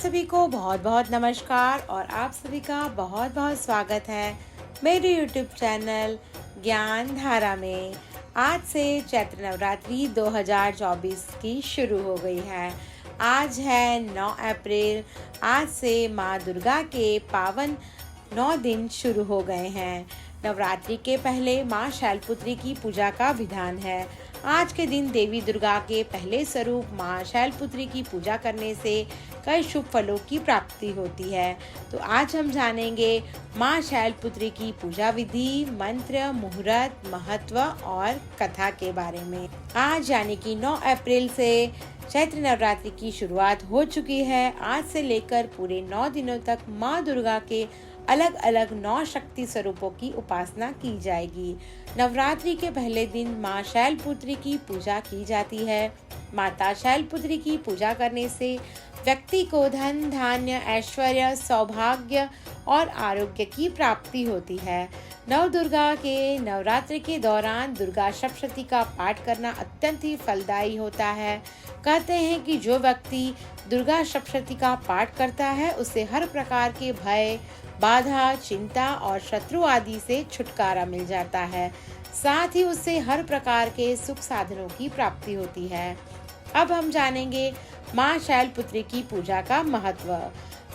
सभी को बहुत बहुत नमस्कार और आप सभी का बहुत बहुत स्वागत है मेरे YouTube चैनल ज्ञान धारा में। आज से चैत्र नवरात्रि 2024 की शुरू हो गई है। आज है 9 अप्रैल। आज से माँ दुर्गा के पावन 9 दिन शुरू हो गए हैं। नवरात्रि के पहले माँ शैलपुत्री की पूजा का विधान है। आज के दिन देवी दुर्गा के पहले स्वरूप माँ शैलपुत्री की पूजा करने से कई शुभ फलों की प्राप्ति होती है। तो आज हम जानेंगे माँ शैलपुत्री की पूजा विधि, मंत्र, मुहूर्त, महत्व और कथा के बारे में। आज यानी कि 9 अप्रैल से चैत्र नवरात्रि की शुरुआत हो चुकी है। आज से लेकर पूरे 9 दिनों तक माँ दुर्गा के अलग अलग 9 शक्ति स्वरूपों की उपासना की जाएगी। नवरात्रि के पहले दिन माँ शैलपुत्री की पूजा की जाती है। माता शैलपुत्री की पूजा करने से व्यक्ति को धन, धान्य, ऐश्वर्य, सौभाग्य और आरोग्य की प्राप्ति होती है। नव दुर्गा के नवरात्रि के दौरान दुर्गा सप्तशती का पाठ करना अत्यंत ही फलदायी होता है। कहते हैं कि जो व्यक्ति दुर्गा सप्तशती का पाठ करता है उसे हर प्रकार के भय, बाधा, चिंता और शत्रु आदि से छुटकारा मिल जाता है। साथ ही उससे हर प्रकार के सुख साधनों की प्राप्ति होती है। अब हम जानेंगे माँ शैलपुत्री की पूजा का महत्व।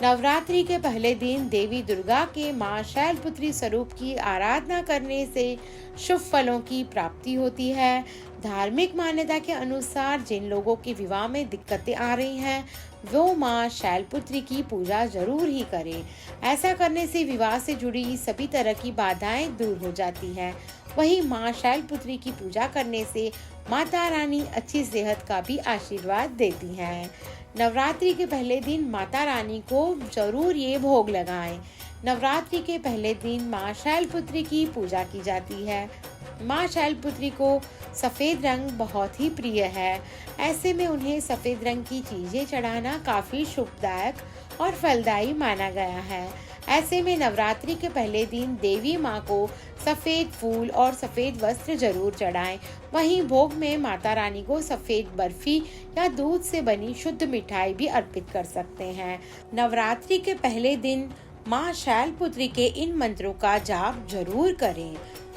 नवरात्रि के पहले दिन देवी दुर्गा के माँ शैलपुत्री स्वरूप की आराधना करने से शुभ फलों की प्राप्ति होती है। धार्मिक मान्यता के अनुसार जिन लोगों के विवाह में दिक्कतें आ रही हैं वो माँ शैलपुत्री की पूजा जरूर ही करें। ऐसा करने से विवाह से जुड़ी सभी तरह की बाधाएं दूर हो जाती हैं। वहीं माँ शैलपुत्री की पूजा करने से माता रानी अच्छी सेहत का भी आशीर्वाद देती हैं। नवरात्रि के पहले दिन माता रानी को जरूर ये भोग लगाएं। नवरात्रि के पहले दिन माँ शैलपुत्री की पूजा की जाती है। माँ शैलपुत्री को सफ़ेद रंग बहुत ही प्रिय है। ऐसे में उन्हें सफ़ेद रंग की चीज़ें चढ़ाना काफ़ी शुभदायक और फलदायी माना गया है। ऐसे में नवरात्रि के पहले दिन देवी माँ को सफ़ेद फूल और सफ़ेद वस्त्र जरूर चढ़ाएं। वहीं भोग में माता रानी को सफ़ेद बर्फी या दूध से बनी शुद्ध मिठाई भी अर्पित कर सकते हैं। नवरात्रि के पहले दिन माँ शैलपुत्री के इन मंत्रों का जाप जरूर करें।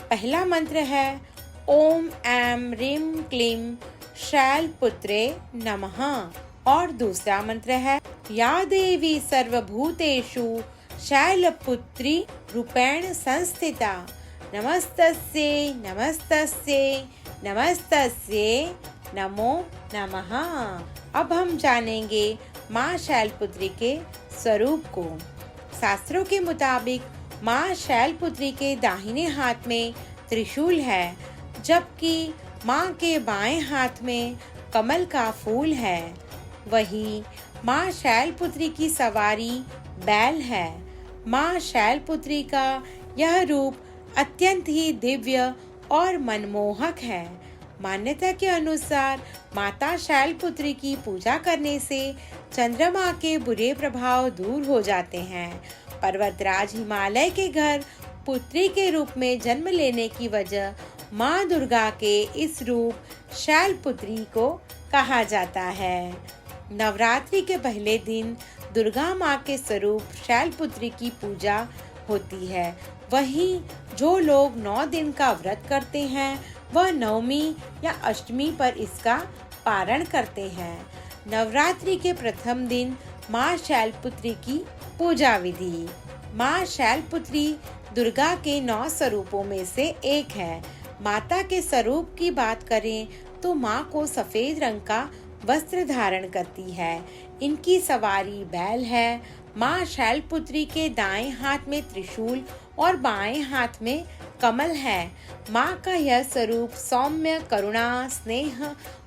पहला मंत्र है ओम ऐं ह्रीं क्लीं शैलपुत्रे नमः और दूसरा मंत्र है या देवी सर्वभूतेषु शैलपुत्री रूपेण संस्थिता नमस्तस्यै नमस्तस्यै नमस्तस्यै नमो नमः। अब हम जानेंगे माँ शैलपुत्री के स्वरूप को। शास्त्रों के मुताबिक माँ शैलपुत्री के दाहिने हाथ में त्रिशूल है, जबकि माँ के बाएं हाथ में कमल का फूल है। वहीं माँ शैलपुत्री की सवारी बैल है। माँ शैलपुत्री का यह रूप अत्यंत ही दिव्य और मनमोहक है। मान्यता के अनुसार माता शैलपुत्री की पूजा करने से चंद्रमा के बुरे प्रभाव दूर हो जाते हैं। पर्वतराज हिमालय के घर पुत्री के रूप में जन्म लेने की वजह माँ दुर्गा के इस रूप शैलपुत्री को कहा जाता है। नवरात्रि के पहले दिन दुर्गा माँ के स्वरूप शैलपुत्री की पूजा होती है। वहीं जो लोग 9 दिन का व्रत करते हैं वह नवमी या अष्टमी पर इसका पारण करते हैं। नवरात्रि के प्रथम दिन माँ शैलपुत्री की पूजा विधि। माँ शैलपुत्री दुर्गा के 9 स्वरूपों में से एक है। माता के स्वरूप की बात करें तो माँ को सफेद रंग का वस्त्र धारण करती है। इनकी सवारी बैल है। माँ शैलपुत्री के दाएं हाथ में त्रिशूल और बाएं हाथ में कमल है। माँ का यह स्वरूप सौम्य, करुणा, स्नेह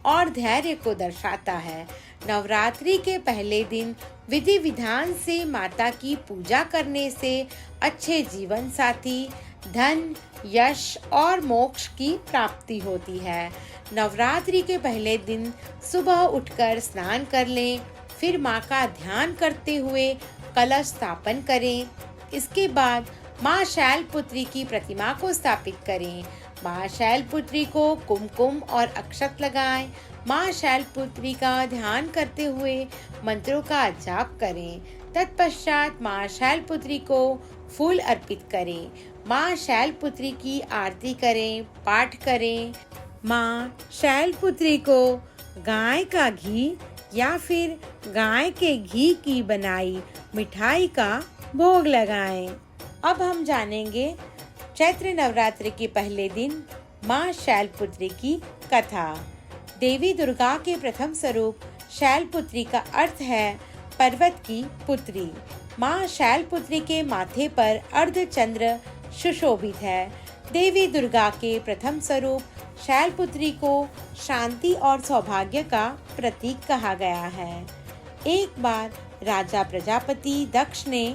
और धैर्य को दर्शाता है। नवरात्रि के पहले दिन विधि विधान से माता की पूजा करने से अच्छे जीवन साथी, धन, यश और मोक्ष की प्राप्ति होती है। नवरात्रि के पहले दिन सुबह उठकर स्नान कर लें, फिर माँ का ध्यान करते हुए कलश स्थापन करें। इसके बाद माँ शैलपुत्री की प्रतिमा को स्थापित करें। माँ शैलपुत्री को कुमकुम और अक्षत लगाएं। माँ शैलपुत्री का ध्यान करते हुए मंत्रों का जाप करें। तत्पश्चात माँ शैलपुत्री को फूल अर्पित करें। माँ शैलपुत्री की आरती करें, पाठ करें। माँ शैलपुत्री को गाय का घी या फिर गाय के घी की बनाई मिठाई का भोग लगाएं। अब हम जानेंगे चैत्र नवरात्रि के पहले दिन माँ शैलपुत्री की कथा। देवी दुर्गा के प्रथम स्वरूप शैलपुत्री का अर्थ है पर्वत की पुत्री। माँ शैलपुत्री के माथे पर अर्धचंद्र सुशोभित है। देवी दुर्गा के प्रथम स्वरूप शैलपुत्री को शांति और सौभाग्य का प्रतीक कहा गया है। एक बार राजा प्रजापति दक्ष ने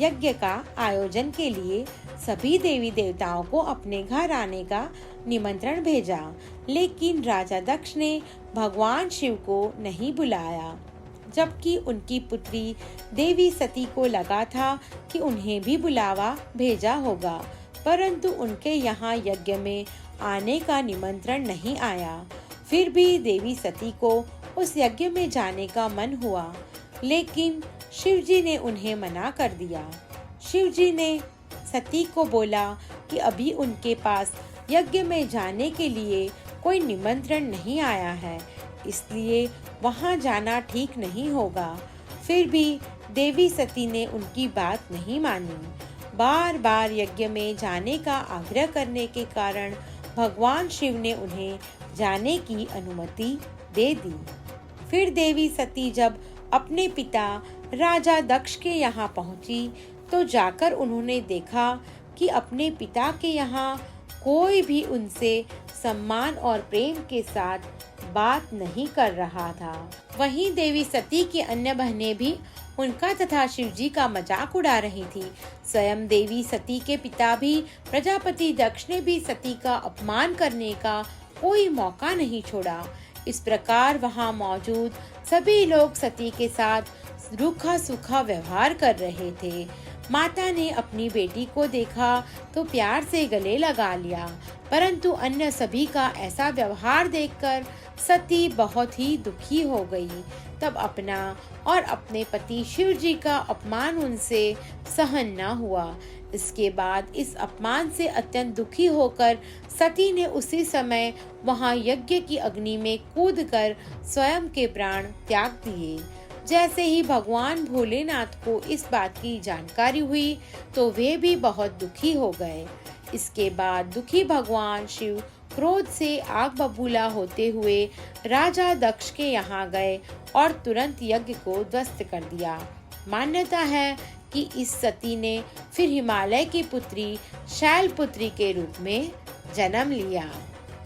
यज्ञ का आयोजन के लिए सभी देवी देवताओं को अपने घर आने का निमंत्रण भेजा, लेकिन राजा दक्ष ने भगवान शिव को नहीं बुलाया, जबकि उनकी पुत्री देवी सती को लगा था कि उन्हें भी बुलावा भेजा होगा, परंतु उनके यहाँ यज्ञ में आने का निमंत्रण नहीं आया। फिर भी देवी सती को उस यज्ञ में जाने का मन हुआ, लेकिन शिवजी ने उन्हें मना कर दिया। शिवजी ने सती को बोला कि अभी उनके पास यज्ञ में जाने के लिए कोई निमंत्रण नहीं आया है, इसलिए वहां जाना ठीक नहीं होगा। फिर भी देवी सती ने उनकी बात नहीं मानी। बार बार यज्ञ में जाने का आग्रह करने के कारण भगवान शिव ने उन्हें जाने की अनुमति दे दी। फिर देवी सती जब अपने पिता राजा दक्ष के यहाँ पहुंची तो जाकर उन्होंने देखा कि अपने पिता के यहाँ कोई भी उनसे सम्मान और प्रेम के साथ बात नहीं कर रहा था। वहीं देवी सती की अन्य बहनें भी उनका तथा शिवजी का मजाक उड़ा रही थी। स्वयं देवी सती के पिता भी प्रजापति दक्ष ने भी सती का अपमान करने का कोई मौका नहीं छोड़ा। इस प्रकार वहां मौजूद सभी लोग सती के साथ रूखा सूखा व्यवहार कर रहे थे। माता ने अपनी बेटी को देखा तो प्यार से गले लगा लिया, परंतु अन्य सभी का ऐसा व्यवहार देखकर सती बहुत ही दुखी हो गई। तब अपना और अपने पति शिव जी का अपमान उनसे सहन न हुआ। इसके बाद इस अपमान से अत्यंत दुखी होकर सती ने उसी समय वहां यज्ञ की अग्नि में कूदकर स्वयं के प्राण त्याग दिए। जैसे ही भगवान भोलेनाथ को इस बात की जानकारी हुई तो वे भी बहुत दुखी हो गए। इसके बाद दुखी भगवान शिव क्रोध से आग बबूला होते हुए राजा दक्ष के यहाँ गए और तुरंत यज्ञ को ध्वस्त कर दिया। मान्यता है कि इस सती ने फिर हिमालय की पुत्री शैलपुत्री के रूप में जन्म लिया।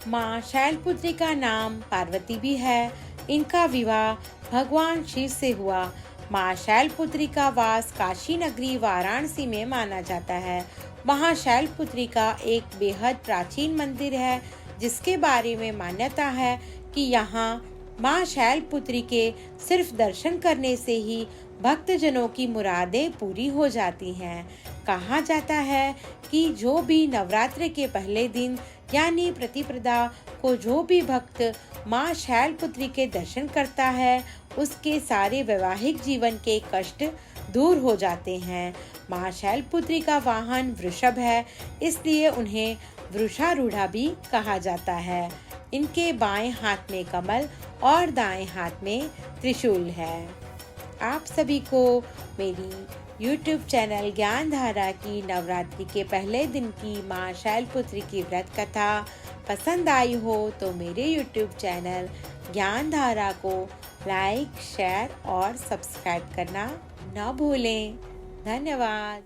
माँ शैलपुत्री का नाम पार्वती भी है। इनका विवाह भगवान शिव से हुआ। माँ शैलपुत्री का वास काशी नगरी वाराणसी में माना जाता है। वहाँ शैलपुत्री का एक बेहद प्राचीन मंदिर है, जिसके बारे में मान्यता है कि यहाँ माँ शैलपुत्री के सिर्फ दर्शन करने से ही भक्तजनों की मुरादें पूरी हो जाती हैं। कहा जाता है कि जो भी नवरात्र के पहले दिन यानी प्रतिपदा को जो भी भक्त माँ शैलपुत्री के दर्शन करता है, उसके सारे वैवाहिक जीवन के कष्ट दूर हो जाते हैं। माँ शैलपुत्री का वाहन वृषभ है, इसलिए उन्हें वृषारूढ़ा भी कहा जाता है। इनके बाएं हाथ में कमल और दाएं हाथ में त्रिशूल है। आप सभी को मेरी YouTube चैनल ज्ञान धारा की नवरात्रि के पहले दिन की माँ शैलपुत्री की व्रत कथा पसंद आई हो तो मेरे YouTube चैनल ज्ञान धारा को लाइक, शेयर और सब्सक्राइब करना न भूलें। धन्यवाद।